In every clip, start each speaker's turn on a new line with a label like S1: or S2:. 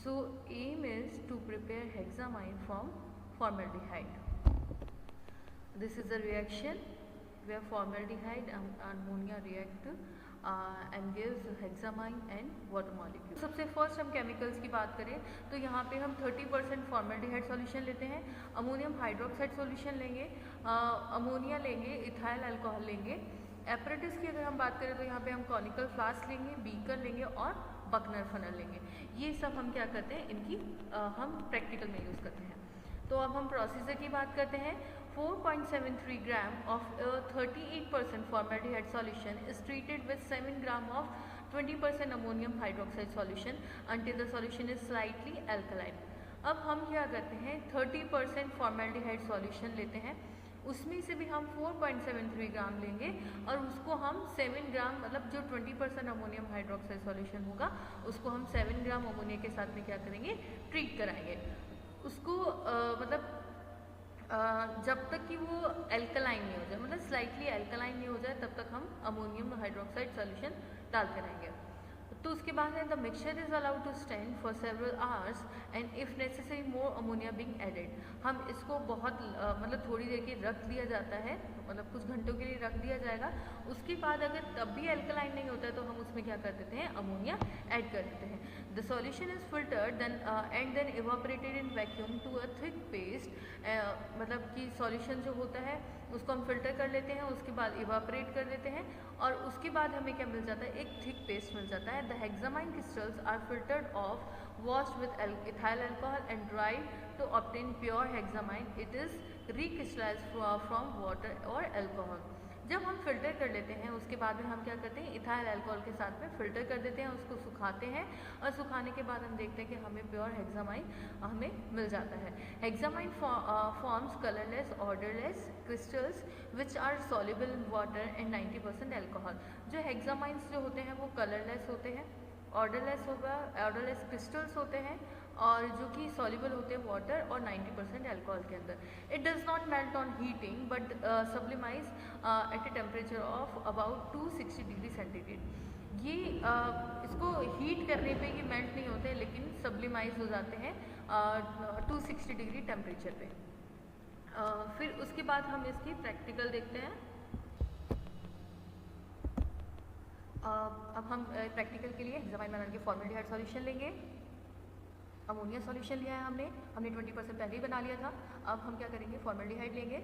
S1: So aim is to prepare hexamine from formaldehyde. This is a reaction where formaldehyde and ammonia react and gives hexamine and water molecule. सबसे first हम chemicals की बात करें तो यहाँ पे हम 30% फॉर्मेल्डिहाइड सॉल्यूशन लेते हैं, अमोनियम हाइड्रोक्साइड सॉल्यूशन लेंगे, अमोनिया लेंगे, इथाइल अल्कोहल लेंगे। एपरेटिस की अगर हम बात करें तो यहाँ पे हम कॉनिकल फ्लास्क लेंगे, बीकर लेंगे और बकनर फनल लेंगे। ये सब हम क्या करते हैं, इनकी हम प्रैक्टिकल में यूज़ करते हैं। तो अब हम प्रोसीजर की बात करते हैं। 4.73 gram of 38% formaldehyde solution is treated with 7 gram of 20% ammonium hydroxide solution until the solution is slightly alkaline. अब हम क्या करते हैं, 30% formaldehyde solution लेते हैं, उसमें से भी हम 4.73 ग्राम लेंगे और उसको हम 7 ग्राम मतलब जो 20% अमोनियम हाइड्रोक्साइड सॉल्यूशन होगा उसको हम 7 ग्राम अमोनिया के साथ में क्या करेंगे, ट्रीट कराएंगे उसको। जब तक कि वो एल्कलाइन नहीं हो जाए, मतलब स्लाइटली एल्कलाइन नहीं हो जाए, तब तक हम अमोनियम हाइड्रोक्साइड सॉल्यूशन डालते रहेंगे। तो उसके बाद है the mixture is allowed to stand for several hours and if necessary more ammonia being added. हम इसको बहुत मतलब थोड़ी देर के रख दिया जाता है, मतलब कुछ घंटों के लिए रख दिया जाएगा। उसके बाद अगर तब भी एल्कलाइन नहीं होता है तो हम उसमें क्या कर देते हैं, अमोनिया ऐड कर देते हैं। The solution is filtered then and then evaporated in vacuum to a thick paste. मतलब कि सॉल्यूशन जो होता है उसको हम फिल्टर कर लेते हैं, उसके बाद इवापोरेट कर देते हैं और उसके बाद हमें क्या मिल जाता है, एक थिक पेस्ट मिल जाता है। The hexamine crystals are filtered off, washed with ethyl alcohol and dried to obtain pure hexamine. It is recrystallized from water or alcohol. जब हम फिल्टर कर लेते हैं उसके बाद में हम क्या करते हैं, इथाइल अल्कोहल के साथ में फिल्टर कर देते हैं, उसको सुखाते हैं और सुखाने के बाद हम देखते हैं कि हमें प्योर हेक्सामाइन हमें मिल जाता है। Hexamine forms colourless odourless crystals which are soluble in water and 90% alcohol. जो हेक्सामाइंस जो होते हैं वो कलरलेस होते हैं, ऑर्डरलेस होगा, ऑर्डरलेस क्रिस्टल्स होते हैं और जो कि सॉल्युबल होते हैं वाटर और 90% अल्कोहल के अंदर। It does not melt on heating but sublimise at a temperature of about 260 degree centigrade. ये इसको हीट करने पे ये मेल्ट नहीं होते लेकिन सब्लिमाइज हो जाते हैं 260 डिग्री टेम्परेचर पे। फिर उसके बाद हम इसकी प्रैक्टिकल देखते हैं। अब हम प्रैक्टिकल के लिए हेक्सामाइन बनाने के फॉर्मेल्डिहाइड सॉल्यूशन लेंगे। अमोनिया सॉल्यूशन लिया है हमने 20% पहले ही बना लिया था। अब हम क्या करेंगे, फॉर्मेल्डिहाइड लेंगे।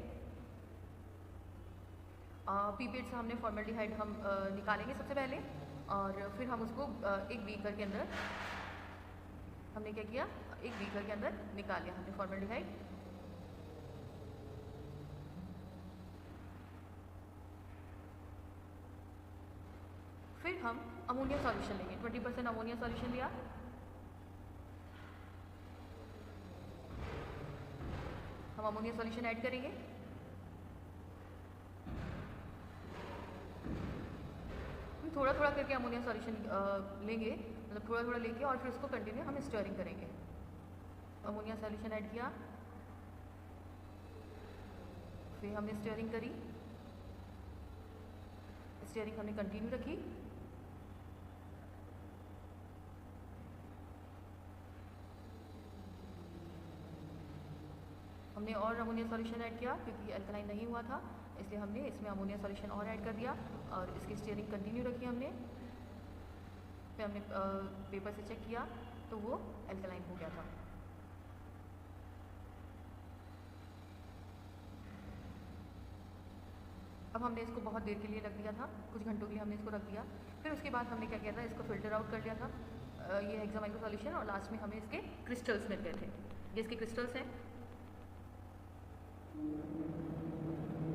S1: पीपेट से हमने फॉर्मेल्डिहाइड हम निकालेंगे सबसे पहले और फिर हम उसको एक बीकर के अंदर हमने क्या किया, एक बीकर के अंदर निकाल लिया हमने फॉर्मेल्डिहाइड। फिर हम अमोनिया सॉल्यूशन लेंगे, 20% अमोनिया सॉल्यूशन लिया। हम अमोनिया सॉल्यूशन ऐड करेंगे। हम थोड़ा थोड़ा करके अमोनिया सॉल्यूशन लेंगे, मतलब थोड़ा थोड़ा लेके और फिर उसको कंटिन्यू हम स्टरिंग करेंगे। अमोनिया सॉल्यूशन ऐड किया, फिर हमने स्टरिंग करी, स्टरिंग हमने कंटिन्यू रखी। हमने और अमोनिया सॉल्यूशन ऐड किया क्योंकि अल्कलाइन नहीं हुआ था, इसलिए हमने इसमें अमोनिया सॉल्यूशन और ऐड कर दिया और इसकी स्टीयरिंग कंटिन्यू रखी हमने। फिर हमने पेपर से चेक किया तो वो अल्कलाइन हो गया था। अब हमने इसको बहुत देर के लिए रख दिया था, कुछ घंटों के लिए हमने इसको रख दिया। फिर उसके बाद हमने क्या किया था, इसको फिल्टर आउट कर लिया था, ये हेक्सामाइन का सॉल्यूशन, और लास्ट में हमें इसके क्रिस्टल्स मिल गए थे। ये इसके क्रिस्टल्स हैं।